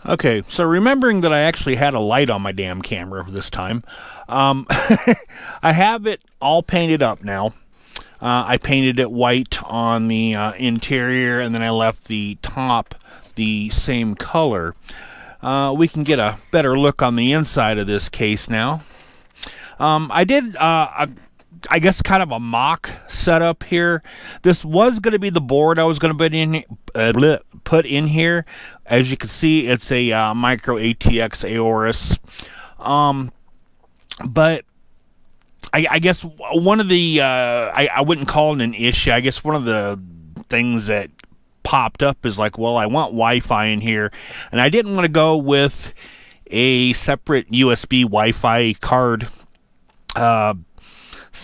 Okay, so remembering that I actually had a light on my damn camera this time, I have it all painted up now. I painted it white on the interior, and then I left the top the same color. We can get a better look on the inside of this case now. I did, I guess, kind of a mock setup here. This was going to be the board I was going to put in here. As you can see, it's a micro ATX Aorus. But I guess one of the, I wouldn't call it an issue. I guess one of the things that popped up is like, well, I want Wi-Fi in here, and I didn't want to go with a separate USB Wi-Fi card.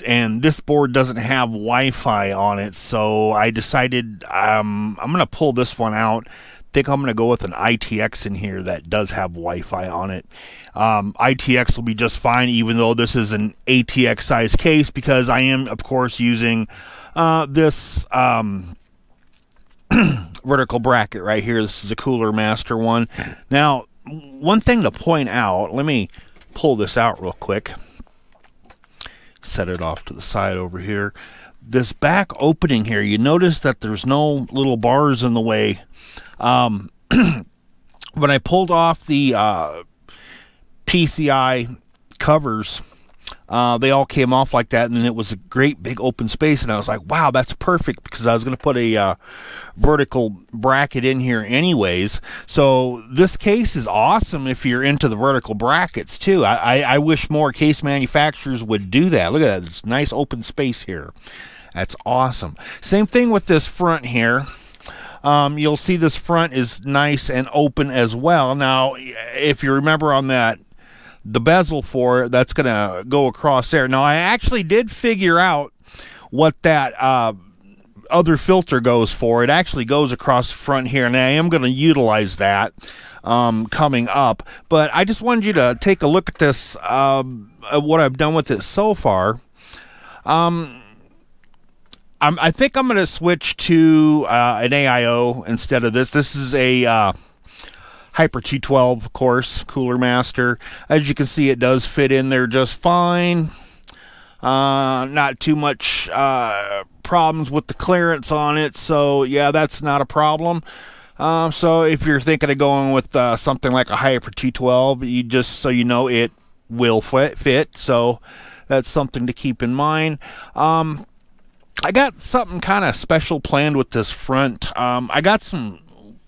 And this board doesn't have Wi-Fi on it, so I decided I'm going to pull this one out. I think I'm going to go with an ITX in here that does have Wi-Fi on it. ITX will be just fine, even though this is an ATX size case, because I am, of course, using this vertical bracket right here. This is a Cooler Master one. Now, one thing to point out, let me pull this out real quick. Set it off to the side over here. This back opening here, you notice that there's no little bars in the way. When I pulled off the PCI covers, they all came off like that, and then it was a great big open space, and I was like, wow, that's perfect, because I was going to put a vertical bracket in here anyways. So this case is awesome if you're into the vertical brackets too. I wish more case manufacturers would do that. Look at that, it's nice open space here. That's awesome. Same thing with this front here. You'll see this front is nice and open as well. Now, if you remember on that, the bezel for it, that's going to go across there. Now, I actually did figure out what that other filter goes for. It actually goes across the front here, and I am going to utilize that coming up. But I just wanted you to take a look at this, what I've done with it so far. I think I'm going to switch to an AIO instead of this. This is a Hyper 212, of course, Cooler Master. As you can see, it does fit in there just fine. Not too much problems with the clearance on it, so yeah, that's not a problem. So if you're thinking of going with something like a Hyper 212, you just so you know it will fit. So that's something to keep in mind. I got something kind of special planned with this front. I got some,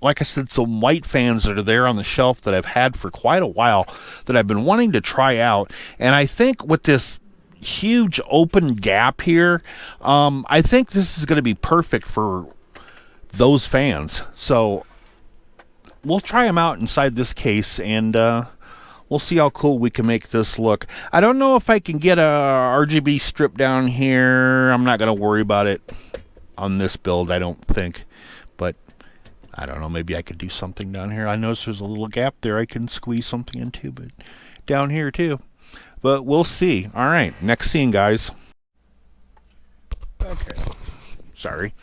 like I said, some white fans that are there on the shelf that I've had for quite a while that I've been wanting to try out. And I think with this huge open gap here, I think this is going to be perfect for those fans. So we'll try them out inside this case, and we'll see how cool we can make this look. I don't know if I can get a RGB strip down here. I'm not going to worry about it on this build, I don't think. But I don't know, maybe I could do something down here. I notice there's a little gap there I can squeeze something into, but down here too. But we'll see. All right, next scene, guys. Okay. Sorry.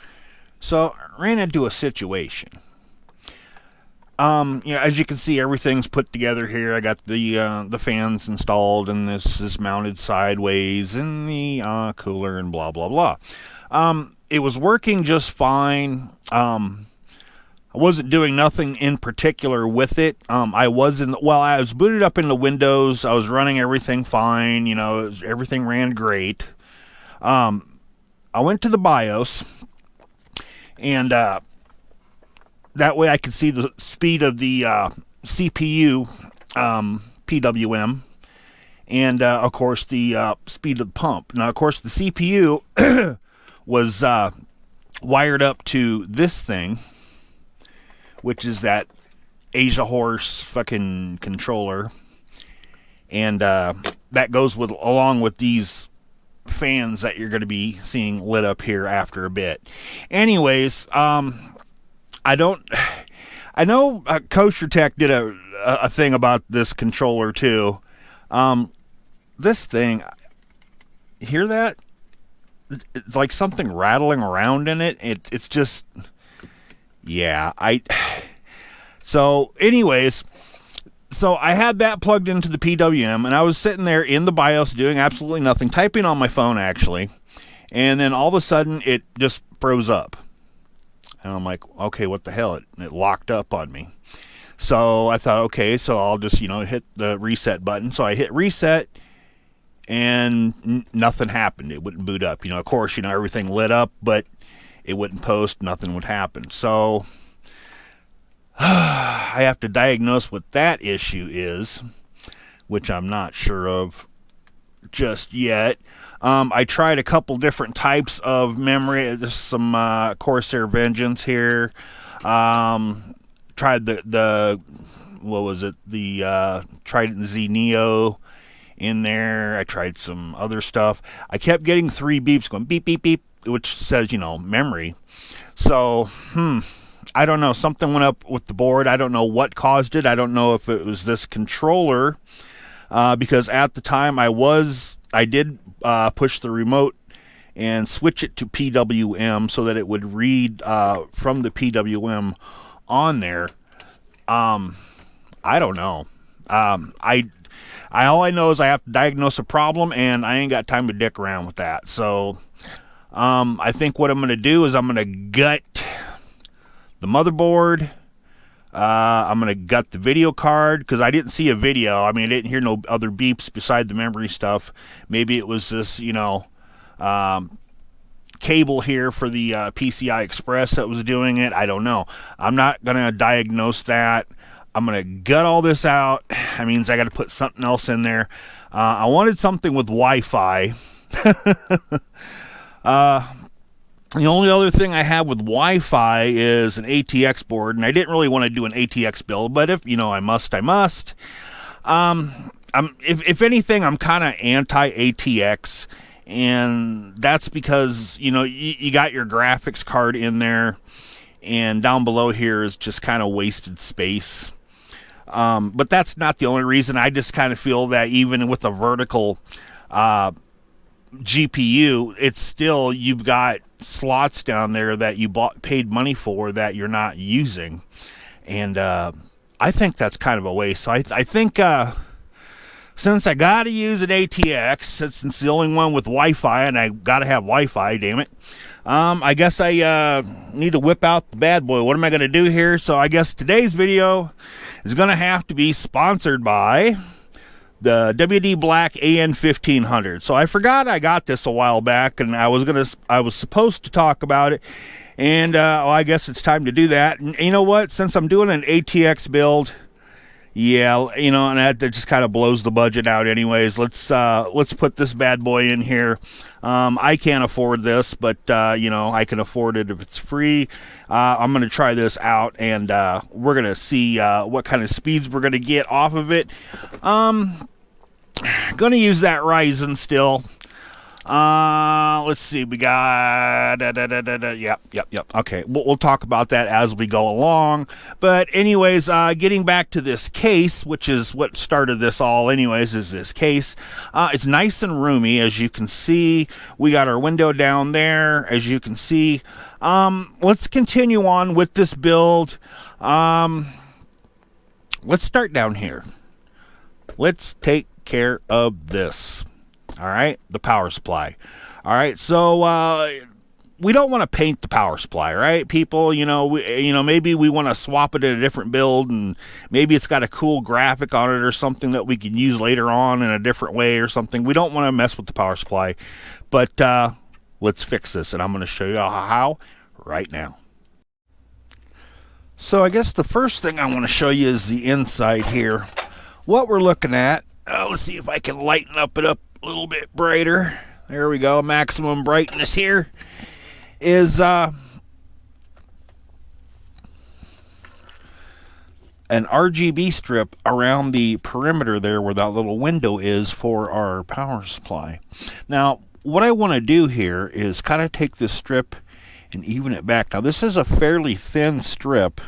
So, I ran into a situation. As you can see, everything's put together here. I got the fans installed, and this is mounted sideways in the cooler and blah, blah, blah. It was working just fine. I wasn't doing nothing in particular with it. I was booted up into Windows. I was running everything fine. Everything ran great. I went to the BIOS, and that way I could see the speed of the CPU PWM, and of course the speed of the pump. Now, of course, the CPU was wired up to this thing, which is that Asia Horse fucking controller, and that goes along with these fans that you're going to be seeing lit up here after a bit. Anyways, I know Kosher Tech did a thing about this controller too. This thing, hear that? It's like something rattling around in it. It's just, yeah. So anyways, so I had that plugged into the PWM, and I was sitting there in the BIOS doing absolutely nothing, typing on my phone actually, and then all of a sudden it just froze up. And I'm like, okay, what the hell? It locked up on me. So I thought, okay, so I'll just, hit the reset button. So I hit reset, and nothing happened. It wouldn't boot up. Of course, everything lit up, but it wouldn't post. Nothing would happen. So I have to diagnose what that issue is, which I'm not sure of just yet. I tried a couple different types of memory. There's some Corsair Vengeance here. Tried the what was it? The Trident Z Neo in there. I tried some other stuff. I kept getting 3 beeps going beep beep beep, which says memory. So I don't know. Something went up with the board. I don't know what caused it. I don't know if it was this controller, because at the time I did push the remote and switch it to PWM so that it would read from the PWM on there. I don't know. All I know is I have to diagnose a problem, and I ain't got time to dick around with that. So I think what I'm going to do is I'm going to gut the motherboard. I'm going to gut the video card, because I didn't see a video. I didn't hear no other beeps beside the memory stuff. Maybe it was this, cable here for the PCI Express that was doing it. I don't know. I'm not going to diagnose that. I'm going to gut all this out. That means I got to put something else in there. I wanted something with Wi-Fi. The only other thing I have with Wi-Fi is an ATX board, and I didn't really want to do an ATX build, but if I must, I must. If anything, I'm kind of anti-ATX, and that's because you got your graphics card in there, and down below here is just kind of wasted space. But that's not the only reason. I just kind of feel that even with a vertical GPU, it's still, you've got slots down there that you paid money for that you're not using, and I think that's kind of a waste. So I think since I gotta use an ATX, since it's the only one with Wi-Fi, and I gotta have Wi-Fi, damn it, I guess I need to whip out the bad boy. What am I gonna do here? So I guess today's video is gonna have to be sponsored by the WD Black AN1500. So I forgot I got this a while back, and I was supposed to talk about it, and well, I guess it's time to do that. And you know what? Since I'm doing an ATX build, yeah, and that just kind of blows the budget out anyways. Let's put this bad boy in here. I can't afford this, but I can afford it if it's free. I'm gonna try this out, and we're gonna see what kind of speeds we're gonna get off of it. Gonna use that Ryzen still. Let's see, we got yep. Okay, we'll talk about that as we go along. But anyways, getting back to this case, which is what started this all anyways, is this case. It's nice and roomy, as you can see. We got our window down there, as you can see. Let's continue on with this build. Let's start down here. Let's take care of this. All right, the power supply. All right, so we don't want to paint the power supply, right, people? Maybe we want to swap it in a different build, and maybe it's got a cool graphic on it or something that we can use later on in a different way or something. We don't want to mess with the power supply, but let's fix this, and I'm going to show you how right now. So I guess the first thing I want to show you is the inside here. What we're looking at, let's see if I can lighten it up a little bit brighter. There we go. Maximum brightness here is an RGB strip around the perimeter there where that little window is for our power supply. Now, what I want to do here is kind of take this strip and even it back. Now, this is a fairly thin strip,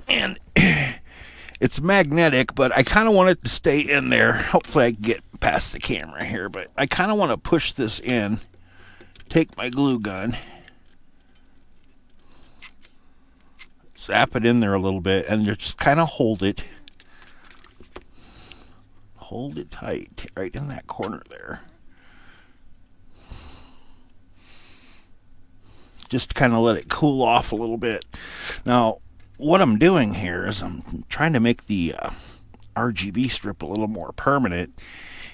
and it's magnetic, but I kind of want it to stay in there. Hopefully I can get past the camera here, but I kind of want to push this in, take my glue gun, zap it in there a little bit and just kind of hold it. Hold it tight right in that corner there. Just kind of let it cool off a little bit. Now, what I'm doing here is I'm trying to make the RGB strip a little more permanent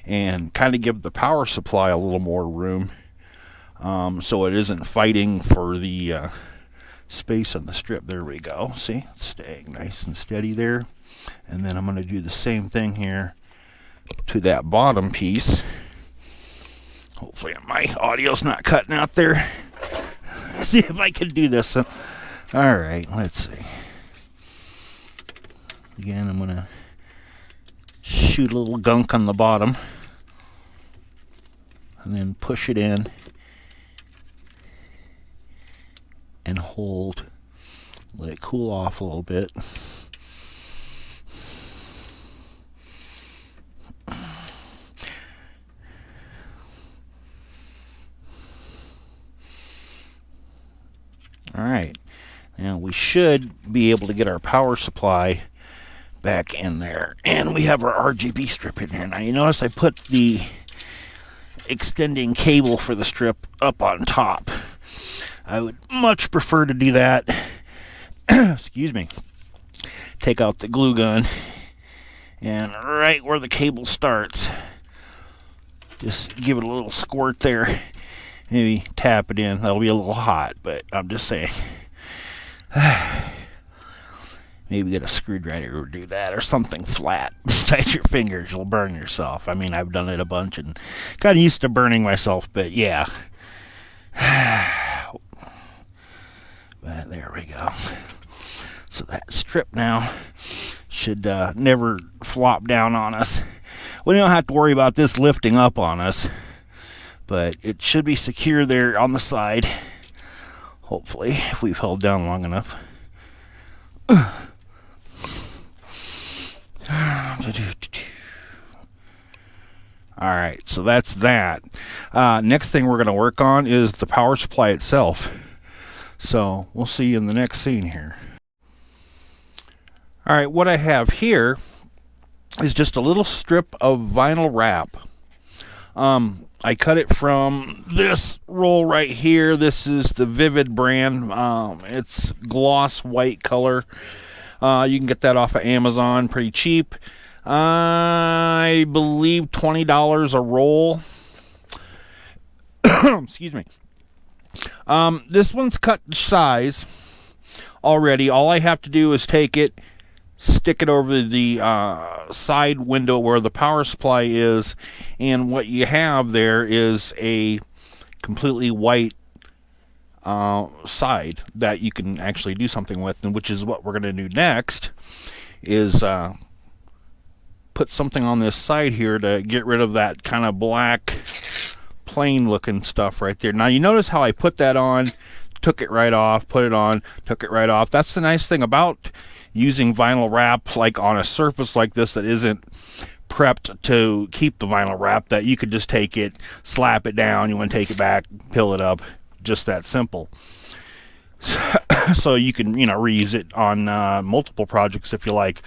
and kind of give the power supply a little more room, so it isn't fighting for the space on the strip. There we go. See, it's staying nice and steady there. And then I'm going to do the same thing here to that bottom piece. Hopefully my audio's not cutting out there. See if I can do this. Alright, let's see. Again, I'm going to shoot a little gunk on the bottom and then push it in and hold. Let it cool off a little bit. Alright, now we should be able to get our power supply back in there. And we have our RGB strip in here. Now you notice I put the extending cable for the strip up on top. I would much prefer to do that. Excuse me. Take out the glue gun and right where the cable starts, just give it a little squirt there. Maybe tap it in. That'll be a little hot, but I'm just saying. Maybe get a screwdriver to do that, or something flat. Inside your fingers, you'll burn yourself. I mean, I've done it a bunch and got used to burning myself, but yeah. But there we go. So that strip now should never flop down on us. We don't have to worry about this lifting up on us, but it should be secure there on the side, hopefully, if we've held down long enough. Alright, so that's that. Next thing we're going to work on is the power supply itself. So we'll see you in the next scene here. Alright, what I have here is just a little strip of vinyl wrap. I cut it from this roll right here. This is the Vivid brand. It's gloss white color. You can get that off of Amazon pretty cheap. I believe $20 a roll. Excuse me. This one's cut to size already. All I have to do is take it, stick it over the side window where the power supply is, and what you have there is a completely white side that you can actually do something with, and which is what we're going to do next, is put something on this side here to get rid of that kind of black plain looking stuff right there. Now you notice how I put that on, took it right off, put it on, took it right off. That's the nice thing about using vinyl wrap like on a surface like this that isn't prepped to keep the vinyl wrap, that you could just take it, slap it down, you want to take it back, peel it up, just that simple. So you can, reuse it on multiple projects if you like.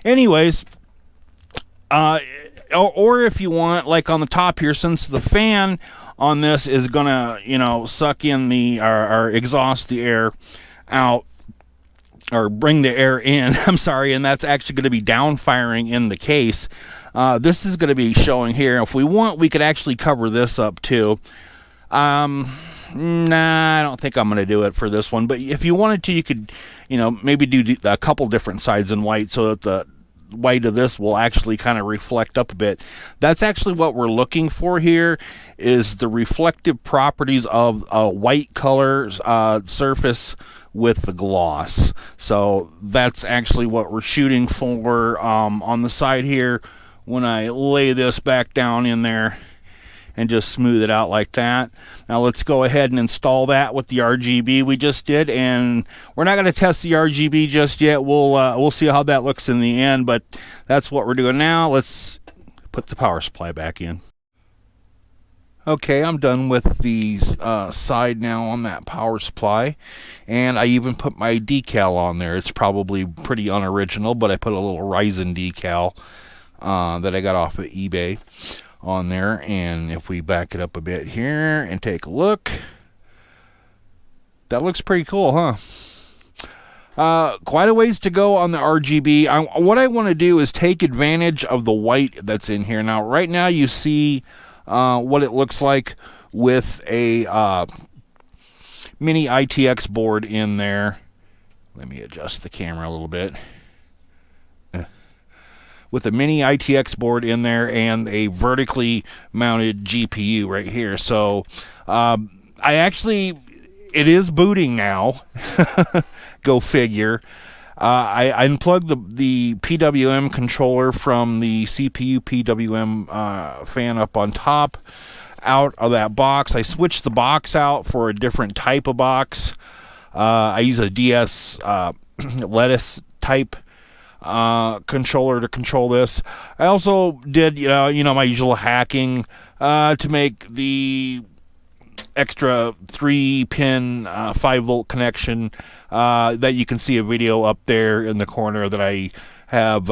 Anyways, or if you want, like on the top here, since the fan on this is gonna, suck in the or exhaust the air out, or bring the air in, I'm sorry, and that's actually going to be down firing in the case. This is going to be showing here. If we want, we could actually cover this up too. Nah, I don't think I'm going to do it for this one, but if you wanted to, you could, maybe do a couple different sides in white so that the white of this will actually kind of reflect up a bit. That's actually what we're looking for here, is the reflective properties of a white color surface with the gloss. So that's actually what we're shooting for on the side here when I lay this back down in there and just smooth it out like that. Now let's go ahead and install that with the RGB we just did, and we're not going to test the RGB just yet. We'll see how that looks in the end, but that's what we're doing now. Let's put the power supply back in. Okay, I'm done with the side now on that power supply, and I even put my decal on there. It's probably pretty unoriginal, but I put a little Ryzen decal that I got off of eBay on there. And if we back it up a bit here and take a look, that looks pretty cool, huh? Quite a ways to go on the RGB. What I want to do is take advantage of the white that's in here. Now, right now you see what it looks like with a mini ITX board in there. Let me adjust the camera a little bit. With a mini ITX board in there and a vertically mounted GPU right here. So it is booting now. Go figure. I unplugged the PWM controller from the CPU PWM fan up on top out of that box. I switched the box out for a different type of box. I use a DS lettuce type controller to control this. I also did my usual hacking to make the extra 3-pin 5-volt connection that you can see a video up there in the corner that I have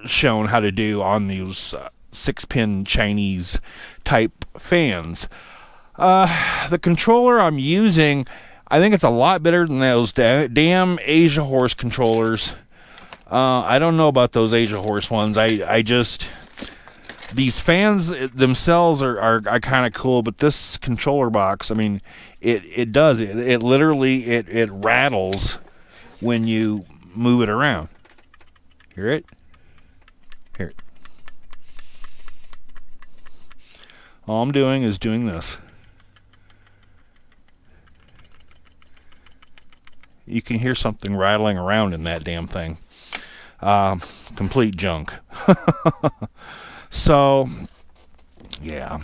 shown how to do on these 6-pin Chinese type fans. The controller I'm using, I think it's a lot better than those damn Asia Horse controllers. I don't know about those Asia Horse ones. I just... These fans themselves are kind of cool, but this controller box, I mean, it does. It literally, it rattles when you move it around. Hear it? Hear it. All I'm doing is doing this. You can hear something rattling around in that damn thing. Complete junk. So, yeah.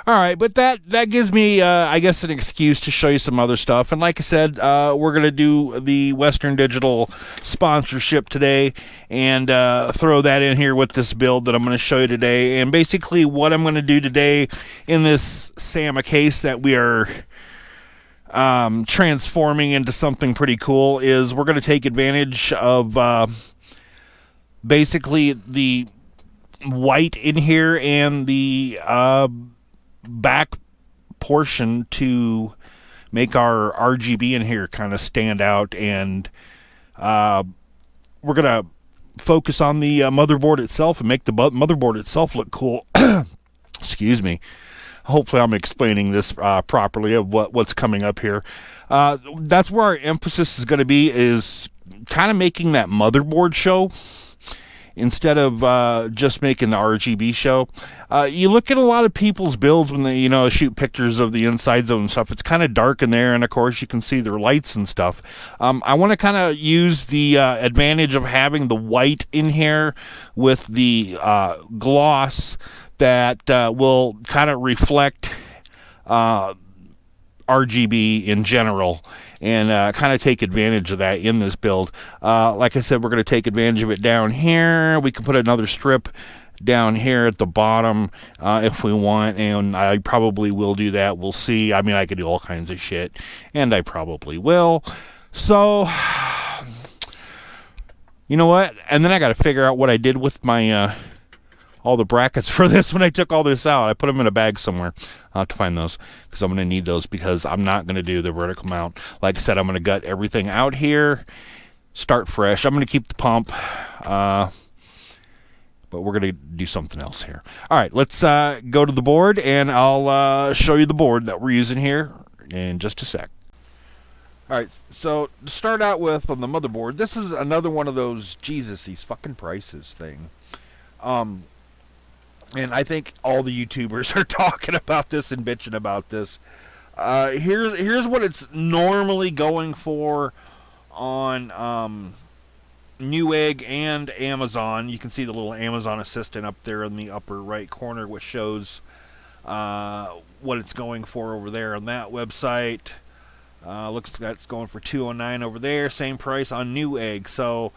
All right, but that gives me, I guess, an excuse to show you some other stuff. And like I said, we're going to do the Western Digital sponsorship today and throw that in here with this build that I'm going to show you today. And basically what I'm going to do today in this SAMA case that we are transforming into something pretty cool is we're going to take advantage of basically the white in here and the back portion to make our RGB in here kind of stand out, and we're gonna focus on the motherboard itself and make the motherboard itself look cool. Excuse me. Hopefully I'm explaining this properly of what's coming up here. That's where our emphasis is going to be, is kind of making that motherboard show instead of just making the RGB show. You look at a lot of people's builds when they, shoot pictures of the inside zone and stuff. It's kind of dark in there, and of course you can see their lights and stuff. I want to kind of use the advantage of having the white in here with the gloss that will kind of reflect RGB in general, and kind of take advantage of that in this build. Like I said, we're going to take advantage of it down here. We can put another strip down here at the bottom if we want, and I probably will do that. We'll see. I mean, I could do all kinds of shit, and I probably will. So, you know what? And then I got to figure out what I did with my all the brackets for this when I took all this out. I put them in a bag somewhere. I'll have to find those because I'm going to need those, because I'm not going to do the vertical mount. Like I said, I'm going to gut everything out here, start fresh. I'm going to keep the pump, but we're going to do something else here. All right, let's go to the board, and I'll show you the board that we're using here in just a sec. All right, so to start out with on the motherboard, this is another one of those, Jesus, these fucking prices thing. And I think all the YouTubers are talking about this and bitching about this. Here's what it's normally going for on Newegg and Amazon. You can see the little Amazon assistant up there in the upper right corner, which shows what it's going for over there on that website. Looks like that's going for $209 over there. Same price on Newegg. So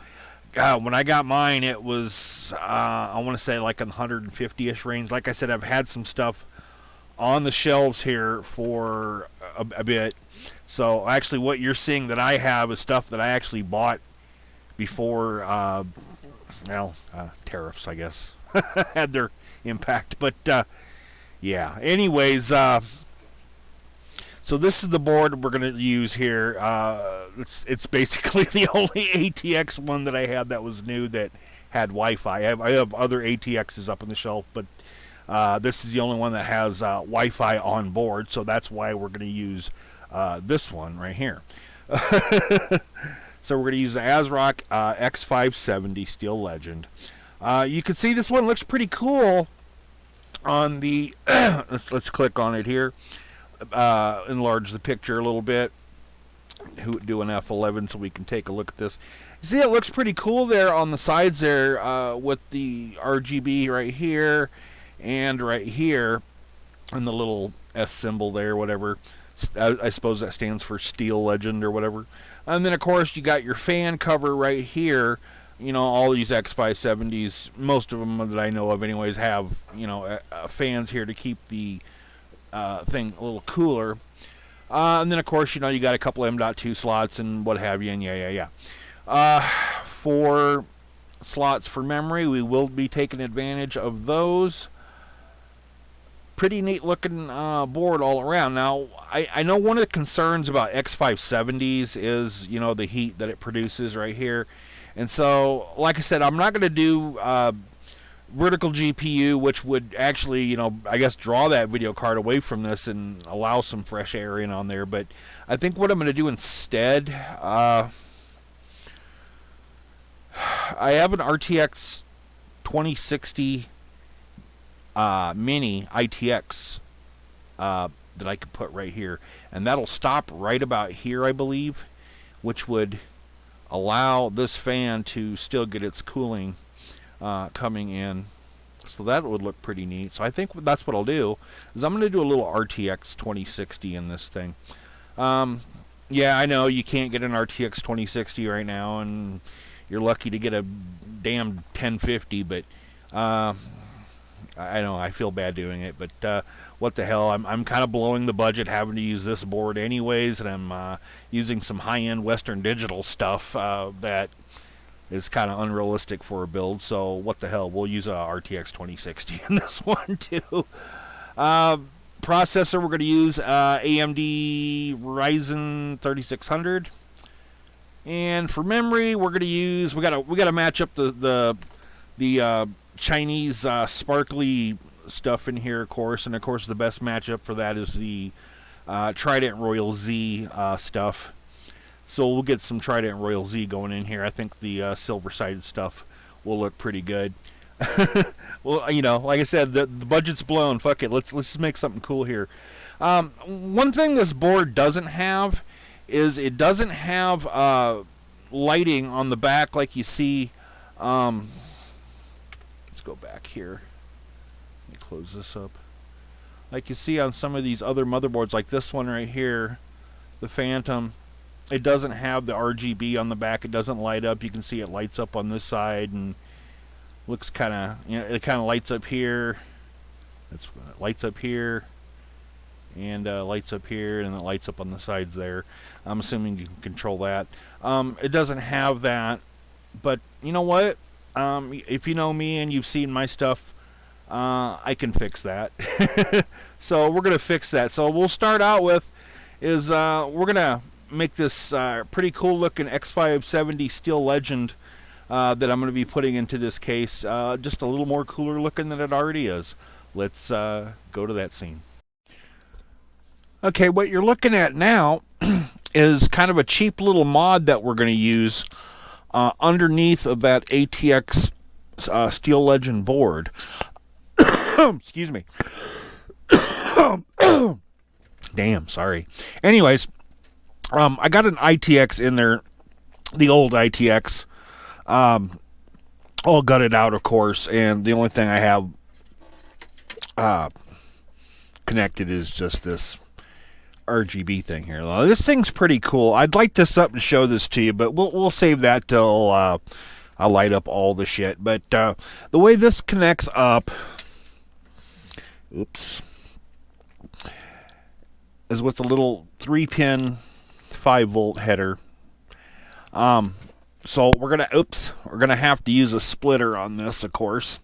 when I got mine, it was, I want to say like in the 150-ish range. Like I said, I've had some stuff on the shelves here for a bit. So actually, what you're seeing that I have is stuff that I actually bought before, tariffs, I guess, had their impact. But yeah. Anyways, so this is the board we're going to use here. It's basically the only ATX one that I had that was new that had Wi-Fi. I have other ATXs up on the shelf, but this is the only one that has Wi-Fi on board, so that's why we're going to use this one right here. So we're going to use the ASRock X570 Steel Legend. You can see this one looks pretty cool on the... let's click on it here. Enlarge the picture a little bit. Do an F11 so we can take a look at this. You see, it looks pretty cool there on the sides there with the RGB right here and right here, and the little S symbol there, whatever. I suppose that stands for Steel Legend or whatever. And then, of course, you got your fan cover right here. You know, all these X570s, most of them that I know of anyways, have, you know, fans here to keep the thing a little cooler. And then, of course, you know, you got a couple M.2 slots and what have you, and yeah. For slots for memory, we will be taking advantage of those. Pretty neat looking board all around. Now, I know one of the concerns about X570s is, you know, the heat that it produces right here. And so, like I said, I'm not going to do vertical GPU, which would actually, you know, I guess draw that video card away from this and allow some fresh air in on there. But I think what I'm going to do instead, I have an RTX 2060 mini ITX that I could put right here, and that'll stop right about here, I believe, which would allow this fan to still get its cooling coming in. So that would look pretty neat. So I think that's what I'll do, is I'm going to do a little RTX 2060 in this thing. Yeah, I know you can't get an RTX 2060 right now, and you're lucky to get a damn 1050, but I know I feel bad doing it, but what the hell? I'm kind of blowing the budget having to use this board anyways, and I'm using some high-end Western Digital stuff that is kind of unrealistic for a build. So what the hell? We'll use a RTX 2060 in this one too. Processor, we're going to use AMD Ryzen 3600, and for memory, we're going to use we got to match up the Chinese sparkly stuff in here, of course, and of course the best matchup for that is the Trident Royal Z stuff. So we'll get some Trident Royal Z going in here. I think the silver-sided stuff will look pretty good. Well, you know, like I said, the budget's blown. Fuck it, let's just make something cool here. One thing this board doesn't have is it doesn't have lighting on the back like you see. Go back here. Let me close this up. Like you see on some of these other motherboards, like this one right here, the Phantom, it doesn't have the RGB on the back. It doesn't light up. You can see it lights up on this side and looks kind of, you know, it kind of lights up here. It lights up here and lights up here, and it lights up on the sides there. I'm assuming you can control that. It doesn't have that, but you know what? If you know me and you've seen my stuff, I can fix that. So we're going to fix that. So we'll start out with is we're going to make this pretty cool looking X570 Steel Legend that I'm going to be putting into this case. Just a little more cooler looking than it already is. Let's go to that scene. Okay, what you're looking at now is kind of a cheap little mod that we're going to use underneath of that ATX Steel Legend board. Excuse me. Damn, sorry. Anyways, I got an ITX in there, the old ITX, all gutted out, of course, and the only thing I have connected is just this RGB thing here. Now, this thing's pretty cool. I'd like to up and show this to you, but we'll save that till I light up all the shit. But the way this connects up, oops, is with a little 3-pin 5-volt header. So we're gonna have to use a splitter on this, of course.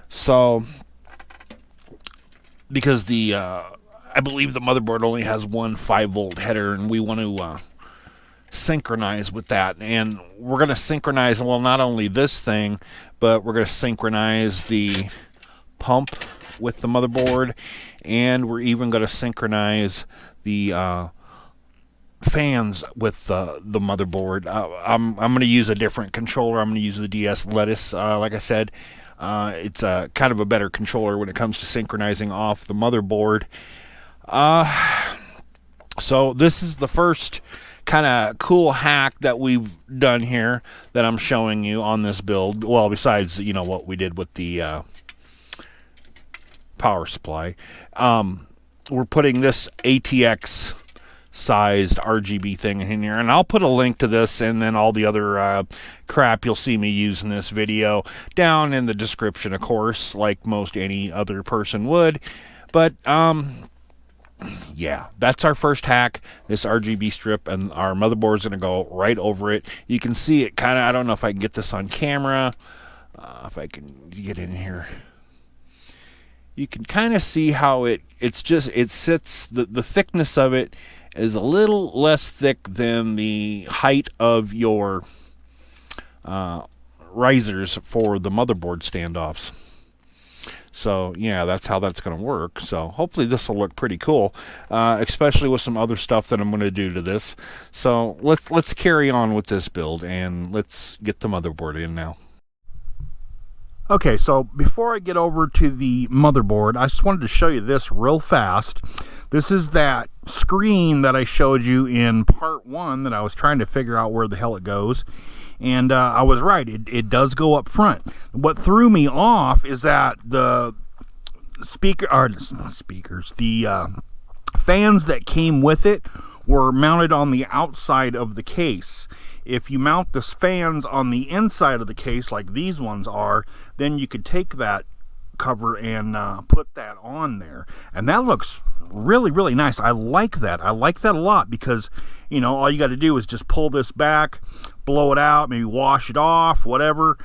So because I believe the motherboard only has one 5-volt header, and we want to synchronize with that. And we're going to synchronize, well, not only this thing, but we're going to synchronize the pump with the motherboard, and we're even going to synchronize the fans with the motherboard. I'm going to use a different controller. I'm going to use the DS Lettuce. Like I said, it's kind of a better controller when it comes to synchronizing off the motherboard. So this is the first kind of cool hack that we've done here that I'm showing you on this build. Well, besides, you know, what we did with the power supply. We're putting this ATX sized RGB thing in here, and I'll put a link to this and then all the other crap you'll see me use in this video down in the description, of course, like most any other person would. But yeah, that's our first hack, this RGB strip, and our motherboard's going to go right over it. You can see it kind of, I don't know if I can get this on camera, if I can get in here. You can kind of see how it sits, the thickness of it is a little less thick than the height of your risers for the motherboard standoffs. So yeah, that's how that's going to work. So hopefully this will look pretty cool, especially with some other stuff that I'm going to do to this. So let's carry on with this build, and let's get the motherboard in now. Okay, so before I get over to the motherboard, I just wanted to show you this real fast. This is that screen that I showed you in part 1 that I was trying to figure out where the hell it goes. And I was right, it does go up front. What threw me off is that the fans that came with it were mounted on the outside of the case. If you mount the fans on the inside of the case like these ones are, then you could take that cover and put that on there, and that looks really, really nice. I like that. I like that a lot, because, you know, all you got to do is just pull this back, blow it out, maybe wash it off, whatever,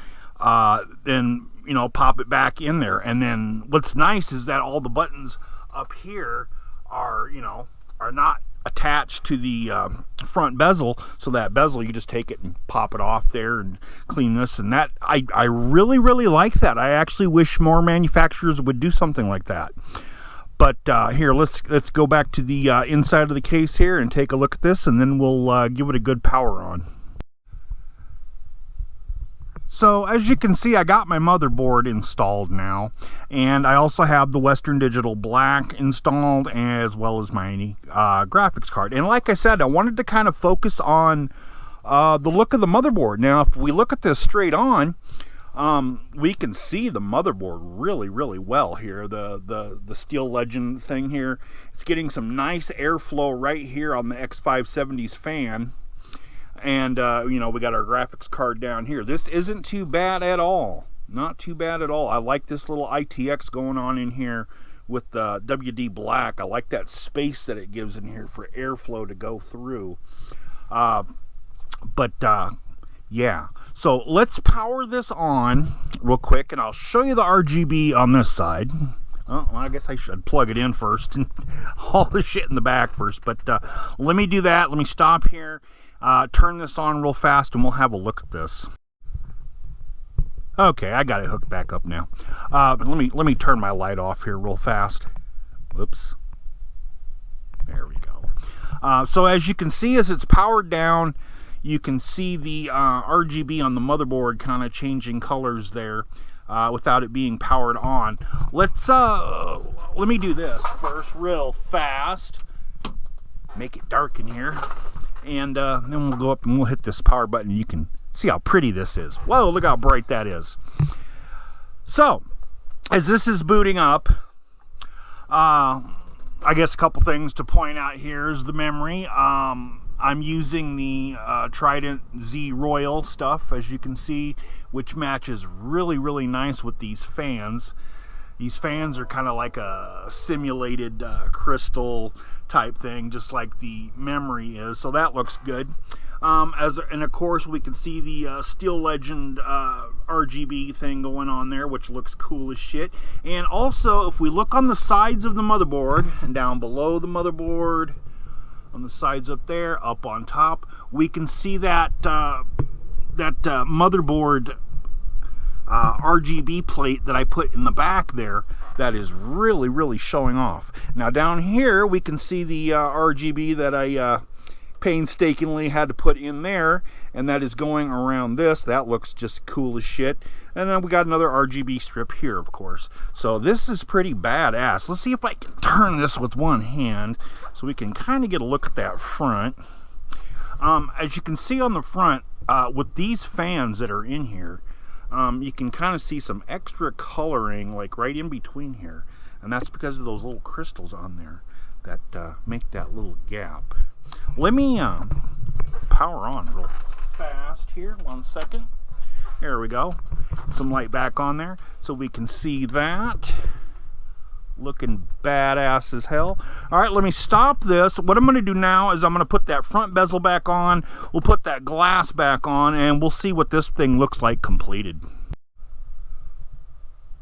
then, you know, pop it back in there. And then what's nice is that all the buttons up here are, you know, are not attached to the front bezel, so that bezel, you just take it and pop it off there and clean this. And that, I really, really like that. I actually wish more manufacturers would do something like that. But here, let's go back to the inside of the case here and take a look at this, and then we'll give it a good power on. So as you can see, I got my motherboard installed now, and I also have the Western Digital Black installed, as well as my graphics card. And like I said, I wanted to kind of focus on the look of the motherboard. Now, if we look at this straight on, we can see the motherboard really, really well here. The Steel Legend thing here, it's getting some nice airflow right here on the X570's fan. And, you know, we got our graphics card down here. This isn't too bad at all. Not too bad at all. I like this little ITX going on in here with the WD Black. I like that space that it gives in here for airflow to go through. Yeah. So let's power this on real quick, and I'll show you the RGB on this side. Oh, well, I guess I should plug it in first and all the shit in the back first. But let me do that. Let me stop here. Turn this on real fast, and we'll have a look at this. Okay, I got it hooked back up now. But let me turn my light off here real fast. Whoops. There we go. So as you can see, as it's powered down, you can see the RGB on the motherboard kind of changing colors there without it being powered on. Let me do this first real fast. Make it dark in here. And then we'll go up and we'll hit this power button. You can see how pretty this is. Whoa, look how bright that is. So, as this is booting up, I guess a couple things to point out here is the memory. I'm using the Trident Z Royal stuff, as you can see, which matches really, really nice with these fans. These fans are kind of like a simulated crystal type thing, just like the memory is. So that looks good. And of course we can see the Steel Legend RGB thing going on there, which looks cool as shit. And also, if we look on the sides of the motherboard and down below the motherboard, on the sides up there, up on top, we can see that motherboard RGB plate that I put in the back there. That is really, really showing off. Now down here we can see the RGB that I painstakingly had to put in there, and that is going around this. That looks just cool as shit. And then we got another RGB strip here, of course. So this is pretty badass. Let's see if I can turn this with one hand so we can kind of get a look at that front. As you can see on the front, with these fans that are in here, you can kind of see some extra coloring like right in between here, and that's because of those little crystals on there that make that little gap. Let me power on real fast here. 1 second. There we go. Some light back on there so we can see that. Looking badass as hell. All right, let me stop this. What I'm going to do now is I'm going to put that front bezel back on. We'll put that glass back on, and we'll see what this thing looks like completed.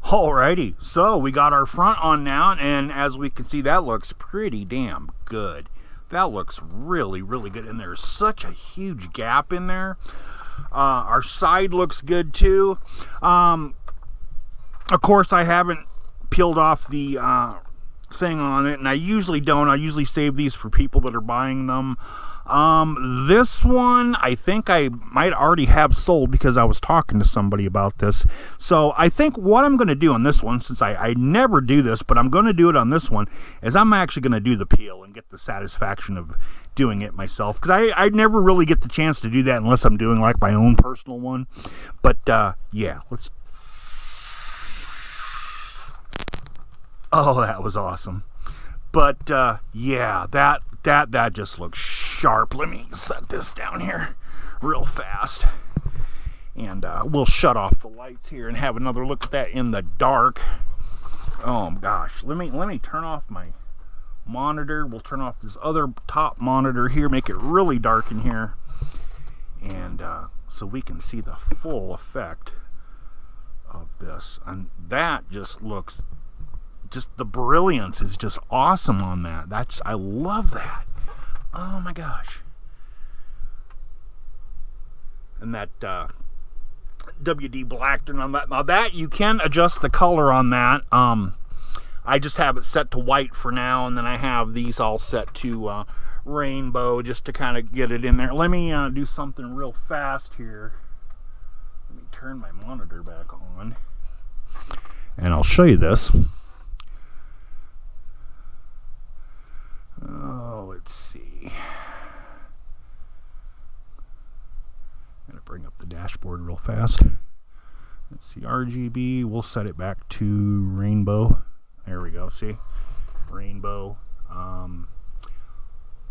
Alrighty, so we got our front on now, and as we can see, that looks pretty damn good. That looks really, really good, and there's such a huge gap in there. Our side looks good too. Of course, I haven't peeled off the thing on it, and I usually don't. I usually save these for people that are buying them. This one I think I might already have sold because I was talking to somebody about this. So I think what I'm going to do on this one, since I never do this, but I'm going to do it on this one, is I'm actually going to do the peel and get the satisfaction of doing it myself, because I never really get the chance to do that unless I'm doing like my own personal one. But yeah, let's. Oh, that was awesome. But yeah, that just looks sharp. Let me set this down here real fast, and we'll shut off the lights here and have another look at that in the dark. Oh gosh, let me turn off my monitor. We'll turn off this other top monitor here, make it really dark in here, and so we can see the full effect of this. And that just looks, just the brilliance is just awesome on that. I love that. Oh my gosh. And that WD black on that. Now that you can adjust the color on that. I just have it set to white for now, and then I have these all set to rainbow just to kind of get it in there. Let me do something real fast here. Let me turn my monitor back on, and I'll show you this. Oh, let's see. I'm gonna bring up the dashboard real fast. Let's see, RGB. We'll set it back to rainbow. There we go. See, rainbow.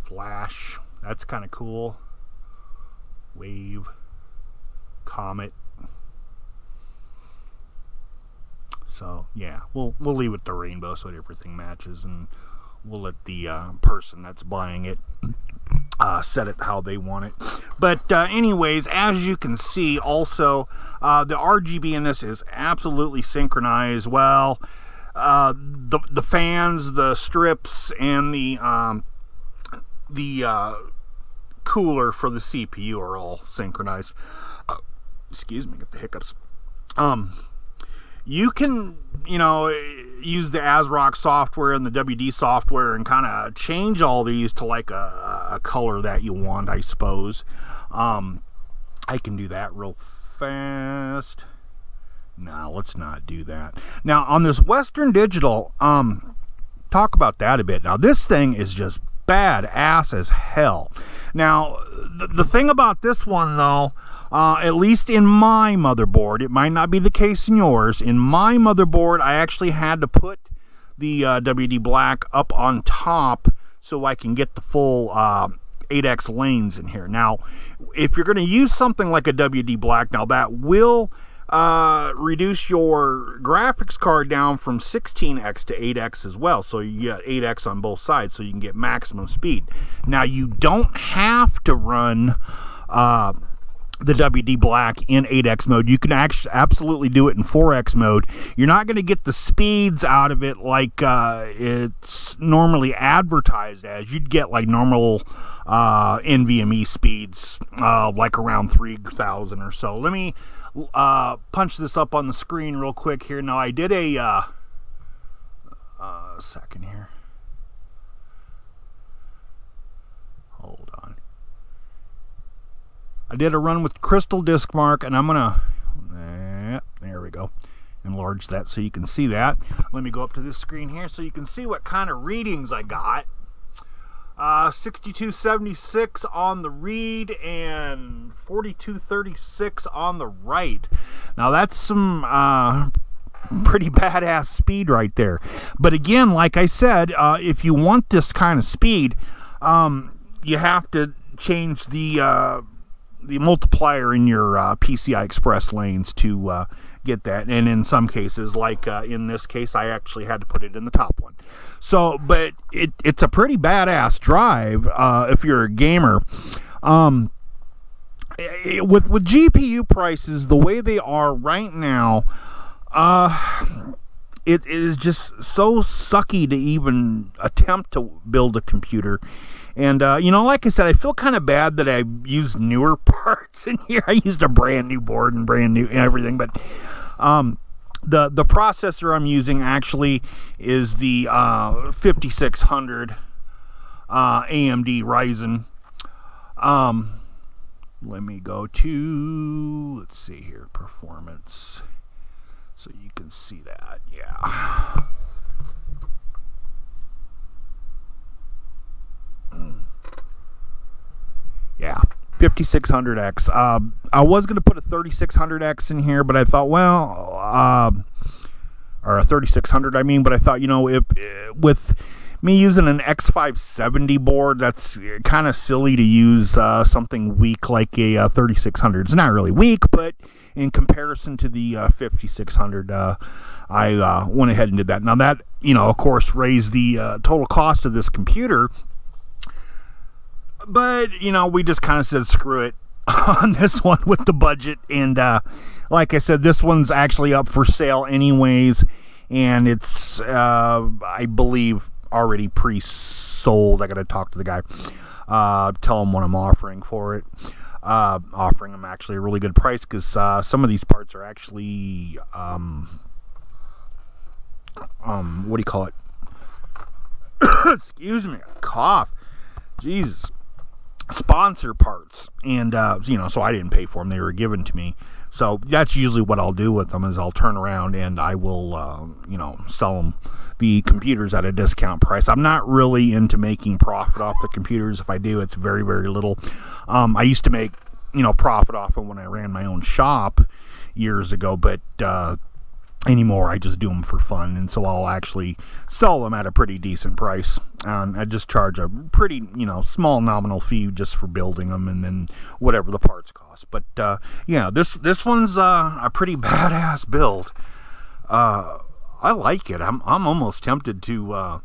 Flash. That's kind of cool. Wave. Comet. So yeah, we'll leave it to rainbow so everything matches, and we'll let the person that's buying it set it how they want it. But anyways, as you can see, also the RGB in this is absolutely synchronized. Well, the fans, the strips, and the cooler for the CPU are all synchronized. Excuse me, get the hiccups. You can, use the ASRock software and the WD software and kind of change all these to like a color that you want, I suppose. I can do that real fast. No, let's not do that. Now, on this Western Digital, talk about that a bit. Now, this thing is just badass as hell. Now, the thing about this one, though, at least in my motherboard, it might not be the case in yours. In my motherboard, I actually had to put the WD black up on top so I can get the full 8X lanes in here. Now, if you're going to use something like a WD black, now that will reduce your graphics card down from 16x to 8x as well. So you get 8x on both sides so you can get maximum speed. Now you don't have to run the WD Black in 8x mode. You can actually absolutely do it in 4x mode. You're not going to get the speeds out of it like it's normally advertised as. You'd get like normal NVMe speeds, like around 3,000 or so. Let me punch this up on the screen real quick here. Now I did a second here. Hold on. I did a run with Crystal Disk Mark, and I'm gonna there we go, enlarge that so you can see that. Let me go up to this screen here so you can see what kind of readings I got. 6276 on the read and 4236 on the write. Now that's some pretty badass speed right there. But again, like I said, if you want this kind of speed, you have to change the multiplier in your PCI Express lanes to get that. And in some cases, like in this case, I actually had to put it in the top one. So, but it's a pretty badass drive if you're a gamer. With GPU prices the way they are right now, it is just so sucky to even attempt to build a computer. And, you know, like I said, I feel kind of bad that I used newer parts in here. I used a brand new board and brand new everything. But the processor I'm using actually is the 5600 AMD Ryzen. Let me go to, let's see here, performance. So you can see that, yeah. Yeah, 5600X. I was going to put a 3600X in here, but I thought, well, or a 3600, I mean, but I thought, you know, if with me using an X570 board, that's kind of silly to use something weak like a 3600. It's not really weak, but in comparison to the 5600, I went ahead and did that. Now that, you know, of course, raised the total cost of this computer. But, you know, we just kind of said screw it on this one with the budget. And like I said, this one's actually up for sale anyways. And it's, I believe, already pre-sold. I got to talk to the guy, tell him what I'm offering for it. Offering him actually a really good price because some of these parts are actually, what do you call it? Excuse me, a cough. Jesus. Sponsor parts, and you know, so I didn't pay for them, they were given to me. So that's usually what I'll do with them, is I'll turn around and I will you know, sell them the computers at a discount price. I'm not really into making profit off the computers. If I do, it's very, very little. I used to make, you know, profit off them when I ran my own shop years ago, but anymore I just do them for fun, and so I'll actually sell them at a pretty decent price. I just charge a pretty, you know, small nominal fee just for building them, and then whatever the parts cost. But yeah, this one's a pretty badass build. I like it. I'm almost tempted to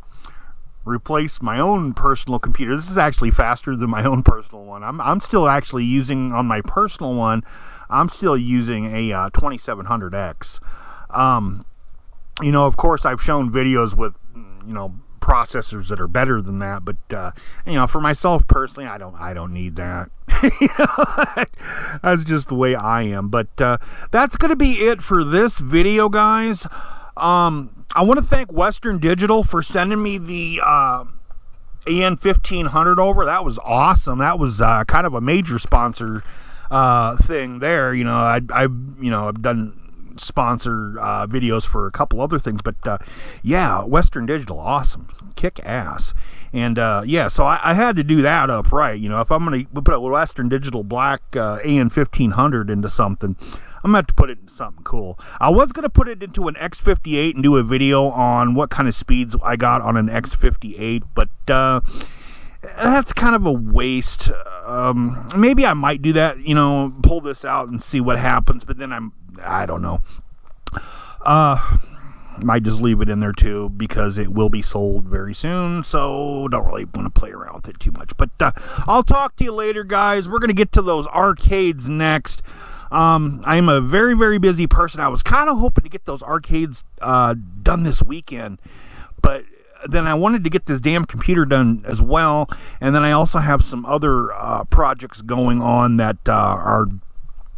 replace my own personal computer. This is actually faster than my own personal one. I'm still actually using, on my personal one, I'm still using a 2700X. You know, of course, I've shown videos with, you know, processors that are better than that, but you know, for myself personally, I don't need that. You know, that's just the way I am. But that's going to be it for this video, guys. I want to thank Western Digital for sending me the AN1500 over. That was awesome. That was kind of a major sponsor thing there. You know, I've done sponsor videos for a couple other things, but yeah, Western Digital, awesome, kick ass. And yeah, so I had to do that up right. You know, if I'm going to put a Western Digital Black AN1500 into something, I'm going to have to put it into something cool. I was going to put it into an X58 and do a video on what kind of speeds I got on an X58, but that's kind of a waste. Maybe I might do that, you know, pull this out and see what happens, but then I don't know. Might just leave it in there too, because it will be sold very soon, so don't really want to play around with it too much. But I'll talk to you later, guys. We're going to get to those arcades next. I'm a very, very busy person. I was kind of hoping to get those arcades done this weekend, but then I wanted to get this damn computer done as well, and then I also have some other projects going on that are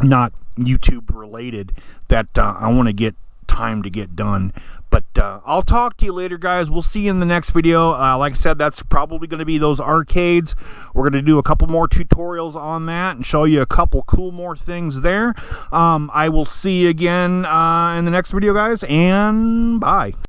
not YouTube related that I want to get time to get done. But I'll talk to you later, guys. We'll see you in the next video. Like I said, that's probably going to be those arcades. We're going to do a couple more tutorials on that and show you a couple cool more things there. I will see you again in the next video, guys, and bye.